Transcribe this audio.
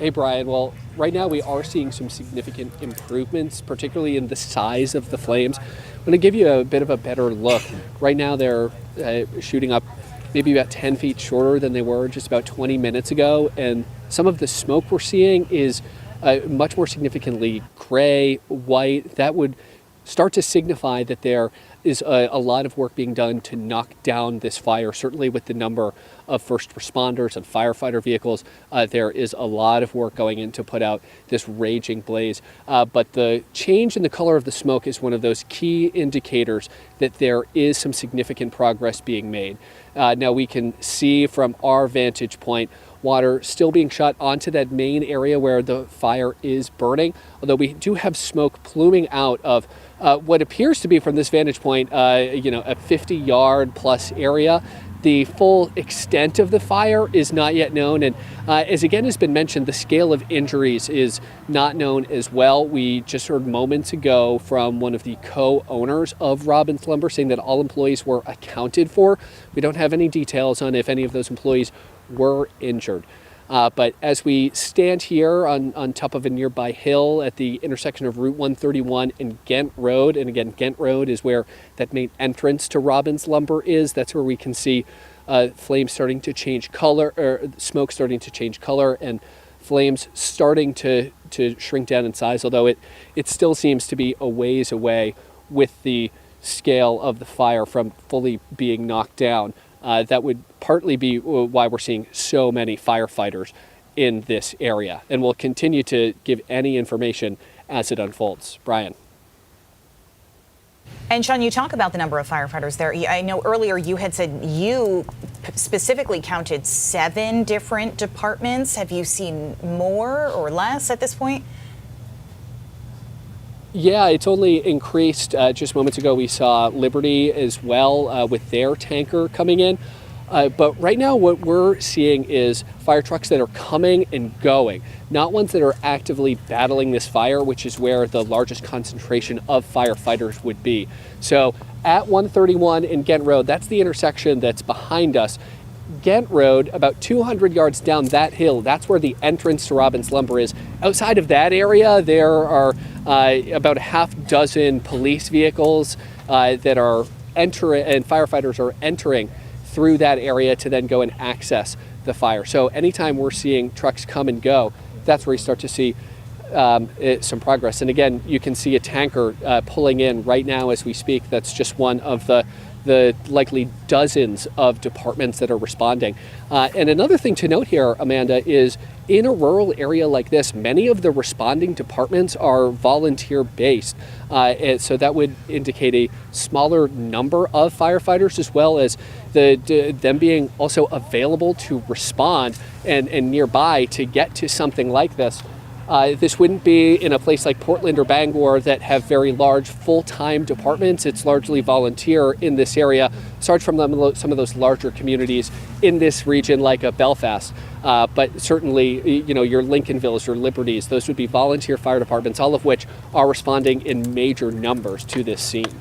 Hey Brian, well, right now we are seeing some significant improvements, particularly in the size of the flames. I'm going to give you a bit of a better look. Right now they're shooting up maybe about 10 feet shorter than they were just about 20 minutes ago, and some of the smoke we're seeing is much more significantly gray, white. That would start to signify that there is a lot of work being done to knock down this fire. Certainly with the number of first responders and firefighter vehicles, there is a lot of work going in to put out this raging blaze. But the change in the color of the smoke is one of those key indicators that there is some significant progress being made. Now we can see from our vantage point water still being shot onto that main area where the fire is burning, although we do have smoke pluming out of what appears to be, from this vantage point, a 50-yard plus area. The full extent of the fire is not yet known, and as again has been mentioned, the scale of injuries is not known as well. We just heard moments ago from one of the co-owners of Robbins Lumber saying that all employees were accounted for. We don't have any details on if any of those employees were injured. But as we stand here on top of a nearby hill at the intersection of Route 131 and Ghent Road, and again, Ghent Road is where that main entrance to Robbins Lumber is. That's where we can see flames starting to change color, or smoke starting to change color, and flames starting to shrink down in size, although it still seems to be a ways away with the scale of the fire from fully being knocked down. That would partly be why we're seeing so many firefighters in this area. And we'll continue to give any information as it unfolds. Brian. And Sean, you talk about the number of firefighters there. I know earlier you had said you specifically counted 7 different departments. Have you seen more or less at this point? Yeah, it's only increased. Just moments ago, we saw Liberty as well with their tanker coming in. But right now, what we're seeing is fire trucks that are coming and going, not ones that are actively battling this fire, which is where the largest concentration of firefighters would be. So at 131 and Ghent Road, that's the intersection that's behind us. Ghent Road, about 200 yards down that hill, that's where the entrance to Robbins Lumber is. Outside of that area, there are about a half dozen police vehicles that are entering, and firefighters are entering through that area to then go and access the fire. So anytime we're seeing trucks come and go, that's where you start to see some progress. And again, you can see a tanker pulling in right now as we speak. That's just one of the likely dozens of departments that are responding. And another thing to note here, Amanda, is in a rural area like this, many of the responding departments are volunteer-based. So that would indicate a smaller number of firefighters, as well as them being also available to respond and nearby to get to something like this. This wouldn't be in a place like Portland or Bangor that have very large full-time departments. It's largely volunteer in this area, aside from some of those larger communities in this region like Belfast. But certainly, your Lincolnvilles, your Liberties, those would be volunteer fire departments, all of which are responding in major numbers to this scene.